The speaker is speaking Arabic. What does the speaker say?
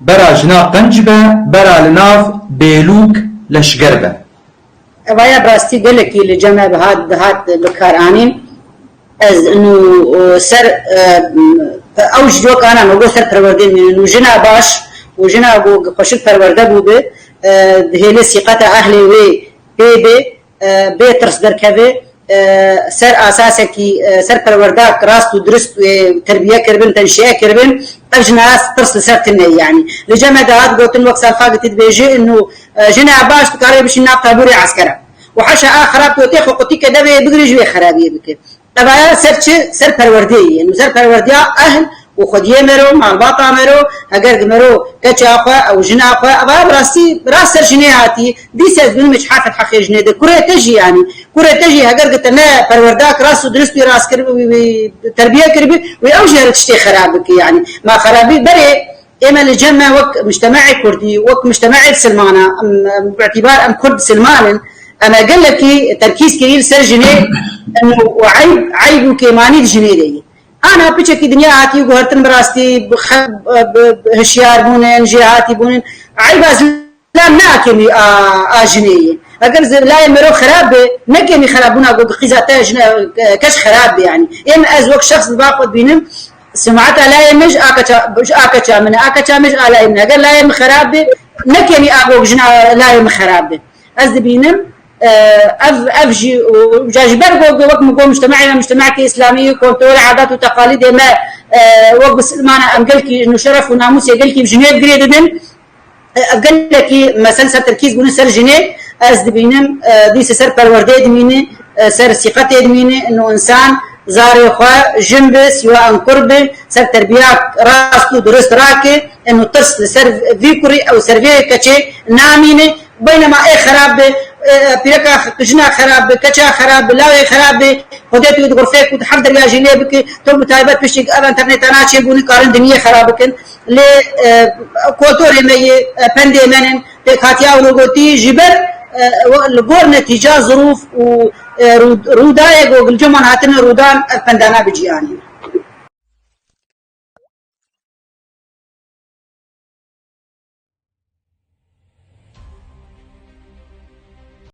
برا جنا قنجبة برا لناف بيلوك لشقربة. ويا براستي قلك اللي جمع بهاد بكارانين از انه سر اوج دوك انا نقول سر پروردين من انه جنا باش وجنا بو قشت پرورده بوده هيلي ثقة اهل وي بي ترس دركبه سر اساسه کی سر پرورده راست و درست تربیه کربن تنشئه کربن اجناس ترس سرتنه يعني لجمع دهات قلت وقت الفاقت بيجي انه جنا باش تقارب بش ناب طابوري عسكره وحشا خراب توتيخ وقتي كده بيجري جوي خرابيه بك طبعا سر پروردي يعني سر پروردي اهل وخديه مرو مع الباطا مرو اگر مرو كچاقه او جناقه ابا راسي راس سر جنيهاتي دي سز من مش حافظ حق جنيه ده كره تجي يعني كره تجي اگر قلت انا پرورداك راس درست راس كرب تربيه كرب واوجه تشتي خرابك يعني ما خرابي بري اما الجمع وك مجتمعي كردي وك مجتمعي سلمانه باعتبار ام كرد سلمان انا قال لك تركيز كبير سر جنيه انه عيب كيماني جنيه دي انا بيشكي دنيا هاتي وقهرتن براستي هشيار بونن جهاتي بونن عيب لا ناكمي اجنيه اگر لا يمرو خراب نكمي خرابونا قيزاتا كش خراب يعني ام از وك شخص باخذ بينم سمعتها لا يمج اكا من اكا مش على ان قال لا يم خراب نكمي اقوق جنا لا يم خراب از بينم افجي وجاجبر وقت مقوم مجتمعنا مجتمعك اسلامي كنترول عادات وتقاليد ما وقت سلمانه ام قالك انه شرف وناموس قالك بجنيه جريدن قال لك مثلا تركيز بون سر جنيه از بينم دي سر پرورده دمينه سر صفات دمينه انه انسان زاري خوا جنب سواء قرب سر تربيه راس درست راكه انه ترس سر فيكوري او سيرفي كچه نامينه بينما اي خراب بيركا جنا خراب كچا خراب لاوي خراب خديت ود غرفك وتحضر يا جنيبك تو تايبت بشي انترنت انا شي بوني قارن دنيا خرابكن ل كوتوري مي بندي منن تكاتيا ولغوتي جبر الغور نتيجه ظروف وروداي جو الجمعه هاتنا رودان بندانا بجياني